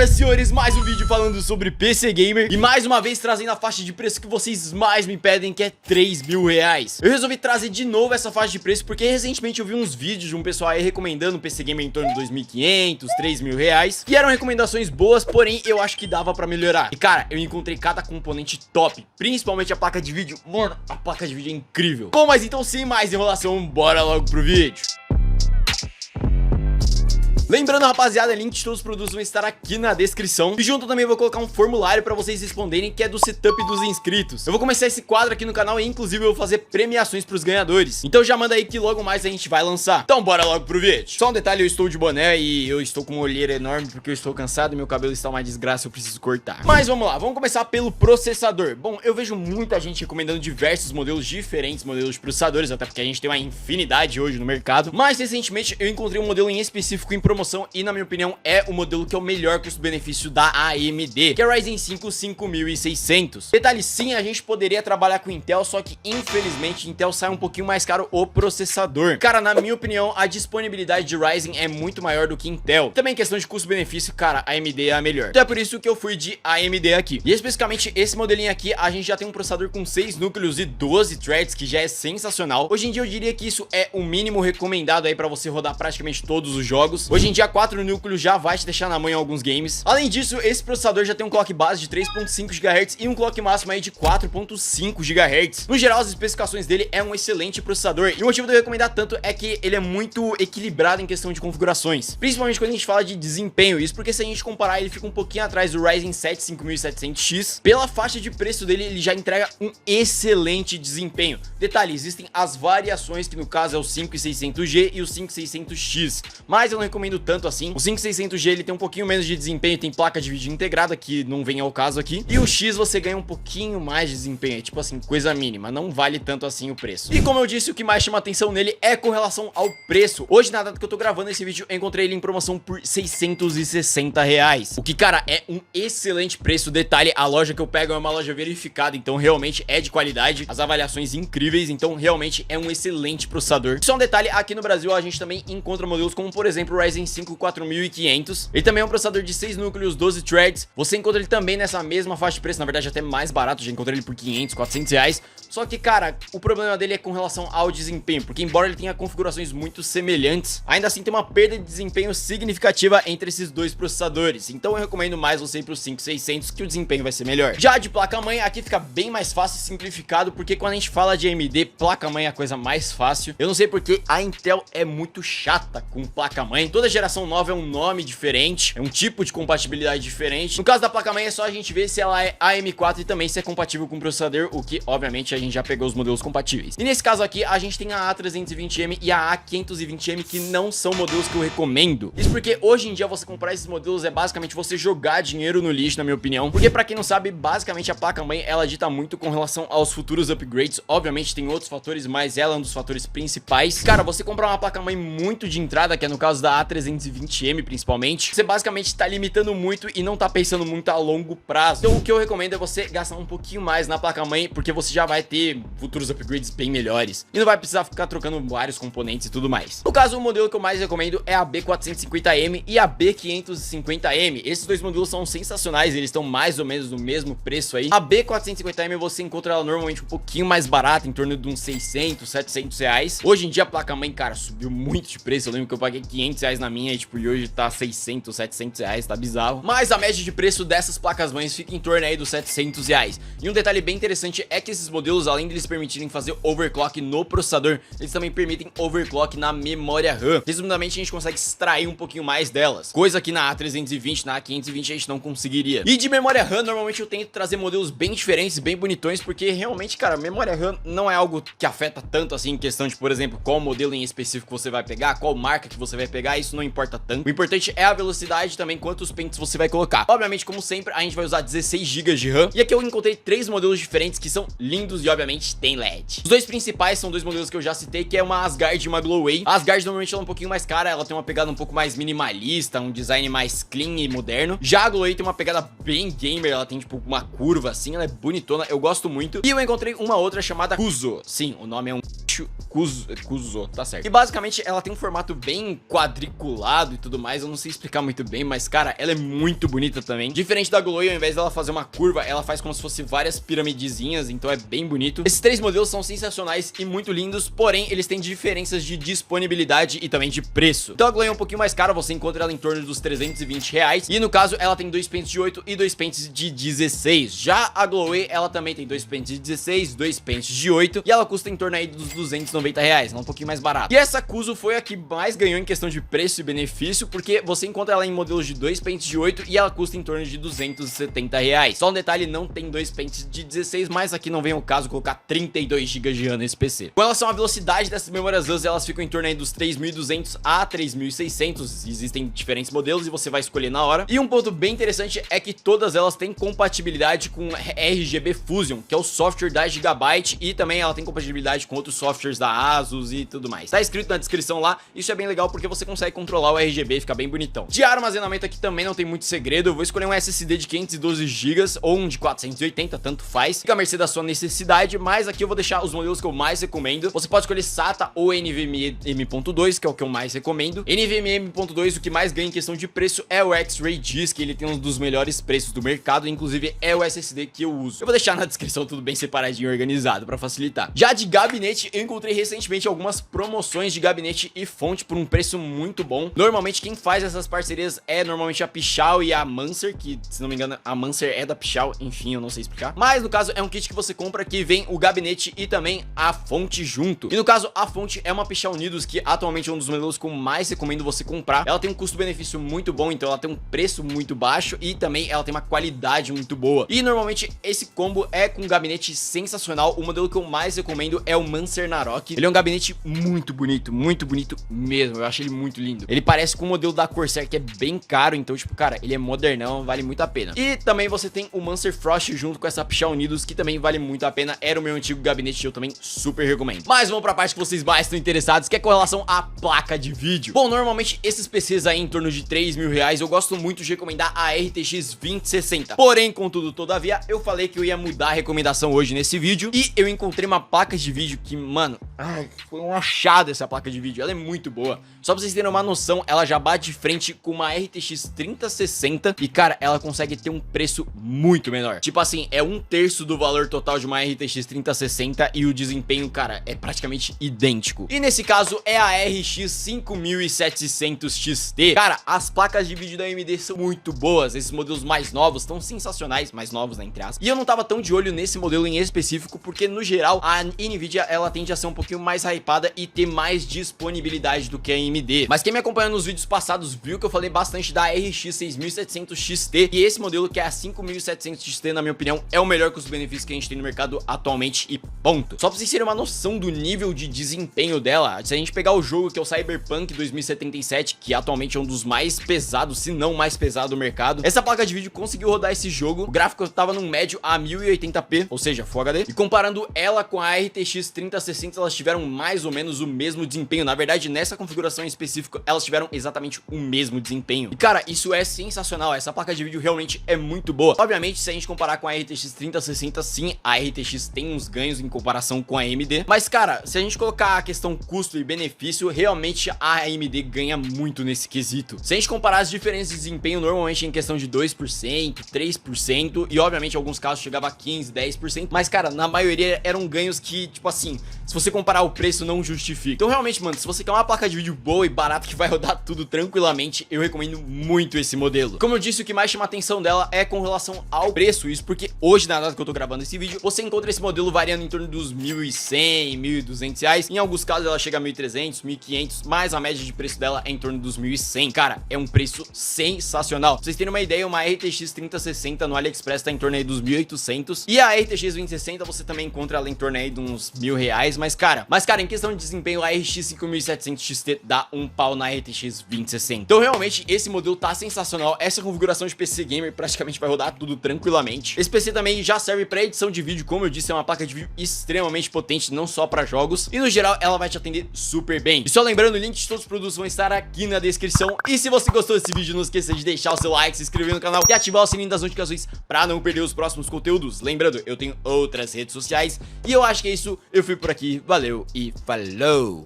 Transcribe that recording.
Senhoras e senhores, mais um vídeo falando sobre PC Gamer. E mais uma vez trazendo a faixa de preço que vocês mais me pedem, que é 3 mil reais. Eu resolvi trazer de novo essa faixa de preço porque recentemente eu vi uns vídeos de um pessoal aí recomendando um PC Gamer em torno de 2.500, 3 mil reais. E eram recomendações boas, porém eu acho que dava pra melhorar. E cara, eu encontrei cada componente top, principalmente a placa de vídeo. Mano, a placa de vídeo é incrível. Bom, mas então sem mais enrolação, bora logo pro vídeo. Lembrando, rapaziada, link de todos os produtos vão estar aqui na descrição. E junto também vou colocar um formulário pra vocês responderem, que é do setup dos inscritos. Eu vou começar esse quadro aqui no canal e inclusive eu vou fazer premiações pros ganhadores. Então já manda aí que logo mais a gente vai lançar. Então bora logo pro vídeo. Só um detalhe, eu estou de boné e eu estou com uma olheira enorme porque eu estou cansado e meu cabelo está uma desgraça, eu preciso cortar. Mas vamos lá, vamos começar pelo processador. Bom, eu vejo muita gente recomendando diversos modelos diferentes, modelos de processadores, até porque a gente tem uma infinidade hoje no mercado. Mas recentemente eu encontrei um modelo em específico em promoção e na minha opinião é o modelo que é o melhor custo-benefício da AMD, que é o Ryzen 5 5600. Detalhe, sim, a gente poderia trabalhar com Intel, só que infelizmente Intel sai um pouquinho mais caro o processador. Cara, na minha opinião, a disponibilidade de Ryzen é muito maior do que Intel. Também questão de custo-benefício, cara, a AMD é a melhor. Então é por isso que eu fui de AMD aqui. E especificamente esse modelinho aqui, a gente já tem um processador com 6 núcleos e 12 threads, que já é sensacional. Hoje em dia eu diria que isso é o mínimo recomendado aí pra você rodar praticamente todos os jogos. Hoje em dia 4 núcleos já vai te deixar na mão em alguns games. Além disso, esse processador já tem um clock base de 3.5 GHz e um clock máximo aí de 4.5 GHz. No geral, as especificações dele é um excelente processador. E o motivo de eu recomendar tanto é que ele é muito equilibrado em questão de configurações, principalmente quando a gente fala de desempenho. Isso porque se a gente comparar, ele fica um pouquinho atrás do Ryzen 7 5700X. Pela faixa de preço dele, ele já entrega um excelente desempenho. Detalhe, existem as variações, que no caso é o 5600G e o 5600X, mas eu não recomendo tanto assim. O 5600G ele tem um pouquinho menos de desempenho, tem placa de vídeo integrada, que não vem ao caso aqui. E o X você ganha um pouquinho mais de desempenho, é tipo assim, coisa mínima, não vale tanto assim o preço. E como eu disse, o que mais chama atenção nele é com relação ao preço. Hoje, na data que eu tô gravando esse vídeo, eu encontrei ele em promoção por 660 reais. O que, cara, é um excelente preço. Detalhe, a loja que eu pego é uma loja verificada, então realmente é de qualidade, as avaliações incríveis, então realmente é um excelente processador. Só um detalhe, aqui no Brasil a gente também encontra modelos como, por exemplo, o Ryzen 5 4500. Ele também é um processador de 6 núcleos, 12 threads. Você encontra ele também nessa mesma faixa de preço, na verdade até mais barato, já encontrei ele por 500, 400 reais. Só que, cara, o problema dele é com relação ao desempenho, porque embora ele tenha configurações muito semelhantes, ainda assim tem uma perda de desempenho significativa entre esses dois processadores. Então eu recomendo mais você ir pro 5600, que o desempenho vai ser melhor. Já de placa-mãe, aqui fica bem mais fácil e simplificado, porque quando a gente fala de AMD, placa-mãe é a coisa mais fácil. Eu não sei porque a Intel é muito chata com placa-mãe. Toda geração nova é um nome diferente, é um tipo de compatibilidade diferente. No caso da placa-mãe é só a gente ver se ela é AM4 e também se é compatível com o processador, o que obviamente a gente já pegou os modelos compatíveis. E nesse caso aqui a gente tem a A320M e a A520M, que não são modelos que eu recomendo. Isso porque hoje em dia você comprar esses modelos é basicamente você jogar dinheiro no lixo, na minha opinião, porque pra quem não sabe, basicamente a placa-mãe ela dita muito com relação aos futuros upgrades. Obviamente tem outros fatores, mas ela é um dos fatores principais. Cara, você comprar uma placa-mãe muito de entrada, que é no caso da A320M principalmente, você basicamente tá limitando muito e não tá pensando muito a longo prazo. Então o que eu recomendo é você gastar um pouquinho mais na placa-mãe, porque você já vai ter futuros upgrades bem melhores e não vai precisar ficar trocando vários componentes e tudo mais. No caso, o modelo que eu mais recomendo é a B450M e a B550M. Esses dois modelos são sensacionais, eles estão mais ou menos no mesmo preço aí. A B450M você encontra ela normalmente um pouquinho mais barata, em torno de uns 600, 700 reais. Hoje em dia a placa-mãe, cara, subiu muito de preço. Eu lembro que eu paguei 500 reais na minha e tipo, e hoje tá 600, 700 reais, tá bizarro. Mas a média de preço dessas placas-mães fica em torno aí dos 700 reais. E um detalhe bem interessante é que esses modelos, além de eles permitirem fazer overclock no processador, eles também permitem overclock na memória RAM. Resumidamente, a gente consegue extrair um pouquinho mais delas, coisa que na A320, na A520 a gente não conseguiria. E de memória RAM, normalmente eu tento trazer modelos bem diferentes, bem bonitões, porque realmente, cara, memória RAM não é algo que afeta tanto assim em questão de, por exemplo, qual modelo em específico você vai pegar, qual marca que você vai pegar, isso não importa tanto. O importante é a velocidade e também quantos pentes você vai colocar. Obviamente, como sempre, a gente vai usar 16 GB de RAM. E aqui eu encontrei 3 modelos diferentes que são lindos e obviamente tem LED. Os dois principais são dois modelos que eu já citei, que é uma Asgard e uma Gloway. A Asgard normalmente ela é um pouquinho mais cara, ela tem uma pegada um pouco mais minimalista, um design mais clean e moderno. Já a Gloway tem uma pegada bem gamer, ela tem tipo uma curva assim, ela é bonitona, eu gosto muito. E eu encontrei uma outra chamada Kuzo. Sim, o nome é um Kuzo, tá certo. E basicamente ela tem um formato bem quadriculado e tudo mais, eu não sei explicar muito bem, mas cara, ela é muito bonita também. Diferente da Glowy, ao invés dela fazer uma curva, ela faz como se fosse várias piramidezinhas, então é bem bonito. Esses três modelos são sensacionais e muito lindos, porém eles têm diferenças de disponibilidade e também de preço. Então a Glowy é um pouquinho mais cara, você encontra ela em torno dos R$320, e no caso ela tem 2 pentes de 8 e 2 pentes de 16. Já a Glowy, ela também tem 2 pentes de 16, 2 pentes de 8, e ela custa em torno aí dos R$290, ela é um pouquinho mais barata. E essa Kuzo foi a que mais ganhou em questão de preço e benefício, porque você encontra ela em modelos de 2 pentes de 8 e ela custa em torno de R$270. Só um detalhe, não tem 2 pentes de 16, mas aqui não vem o caso colocar 32 GB de RAM nesse PC. Com relação à velocidade dessas memórias RAM, elas ficam em torno aí dos 3.200 a 3.600, existem diferentes modelos e você vai escolher na hora. E um ponto bem interessante é que todas elas têm compatibilidade com RGB Fusion, que é o software da Gigabyte, e também ela tem compatibilidade com outros softwares da ASUS e tudo mais. Tá escrito na descrição lá, isso é bem legal porque você consegue controlar o RGB, fica bem bonitão. De armazenamento aqui também não tem muito segredo, eu vou escolher um SSD de 512 GB ou um de 480, tanto faz, fica à mercê da sua necessidade, mas aqui eu vou deixar os modelos que eu mais recomendo. Você pode escolher SATA ou NVMe M.2, que é o que eu mais recomendo. NVMe M.2, o que mais ganha em questão de preço é o X-Ray Disk, ele tem um dos melhores preços do mercado, inclusive é o SSD que eu uso. Eu vou deixar na descrição tudo bem separadinho e organizado pra facilitar. Já de gabinete, eu encontrei recentemente algumas promoções de gabinete e fonte por um preço muito bom. Normalmente quem faz essas parcerias é normalmente a Pichau e a Mancer, que se não me engano a Mancer é da Pichau, enfim, eu não sei explicar. Mas no caso é um kit que você compra que vem o gabinete e também a fonte junto. E no caso a fonte é uma Pichau Unidos, que atualmente é um dos modelos que eu mais recomendo você comprar. Ela tem um custo-benefício muito bom, então ela tem um preço muito baixo e também ela tem uma qualidade muito boa. E normalmente esse combo é com um gabinete sensacional. O modelo que eu mais recomendo é o Mancer Narok. Ele é um gabinete muito bonito mesmo, eu acho ele muito lindo. Ele parece com o modelo da Corsair, que é bem caro, então tipo, cara, ele é modernão, vale muito a pena. E também você tem o Mancer Frost junto com essa Pichau Unidos, que também vale muito a pena, era o meu antigo gabinete e eu também super recomendo. Mas vamos pra parte que vocês mais estão interessados, que é com relação à placa de vídeo. Bom, normalmente esses PCs aí em torno de R$3.000, eu gosto muito de recomendar a RTX 2060. Porém, contudo, todavia, eu falei que eu ia mudar a recomendação hoje nesse vídeo e eu encontrei uma placa de vídeo que, mano, foi um achado essa placa de vídeo, ela é muito boa. Só pra vocês terem uma noção, ela já bate de frente com uma RTX 3060 e, cara, ela consegue ter um preço muito menor. Tipo assim, é 1/3 do valor total de uma RTX 3060 e o desempenho, cara, é praticamente idêntico. E nesse caso é a RX 5700 XT. Cara, as placas de vídeo da AMD são muito boas, esses modelos mais novos estão sensacionais, mais novos, né, entre aspas. E eu não tava tão de olho nesse modelo em específico, porque no geral a Nvidia, ela tende a ser um pouquinho mais hypada e ter mais disponibilidade do que a AMD. Mas quem me acompanha nos vídeos passados viu que eu falei bastante da RX 6700 XT, e esse modelo, que é a 5700 XT, na minha opinião, é o melhor custo-benefício que a gente tem no mercado atualmente e ponto. Só pra vocês terem uma noção do nível de desempenho dela, se a gente pegar o jogo que é o Cyberpunk 2077, que atualmente é um dos mais pesados, se não mais pesado do mercado, essa placa de vídeo conseguiu rodar esse jogo. O gráfico tava num médio a 1080p, ou seja, Full HD, e comparando ela com a RTX 3060, elas tiveram mais ou menos o mesmo desempenho. Na verdade, nessa configuração em específico, elas tiveram exatamente o mesmo desempenho. E cara, isso é sensacional, essa placa de vídeo realmente é muito boa. Obviamente, se a gente comparar com a RTX 3060, sim, a RTX tem uns ganhos em comparação com a AMD, mas cara, se a gente colocar a questão custo e benefício, realmente a AMD ganha muito nesse quesito. Se a gente comparar as diferenças de desempenho, normalmente em questão de 2%, 3%, e obviamente em alguns casos chegava a 15%, 10%, mas cara, na maioria eram ganhos que, tipo assim, se você comparar o preço, não justifica. Então realmente, mano, se você quer uma placa de vídeo boa e barata que vai rodar tudo tranquilamente, eu recomendo muito esse modelo. Como eu disse, o que mais chama a atenção dela é com relação ao preço, isso porque hoje, na data que eu tô gravando esse vídeo, você encontra esse modelo variando em torno dos R$1.100, R$1.200, em alguns casos ela chega a R$1.300, R$1.500, mas a média de preço dela é em torno dos R$1.100. Cara, é um preço sensacional. Pra vocês terem uma ideia, uma RTX 3060 no AliExpress tá em torno aí dos R$1.800, e a RTX 2060 você também encontra ela em torno aí de uns R$1.000, mas cara, em questão de desempenho, a RX 5700 XT dá um pau na RTX 2060. Então realmente esse modelo tá sensacional, essa configuração de PC Gamer praticamente vai rodar tudo tranquilamente. Esse PC também já serve para edição de vídeo, como eu disse, é uma placa de vídeo extremamente potente, não só para jogos, e no geral ela vai te atender super bem. E só lembrando, o link de todos os produtos vão estar aqui na descrição, e se você gostou desse vídeo, não esqueça de deixar o seu like, se inscrever no canal e ativar o sininho das notificações para não perder os próximos conteúdos. Lembrando, eu tenho outras redes sociais, e eu acho que é isso, eu fui por aqui. aqui, valeu e falou!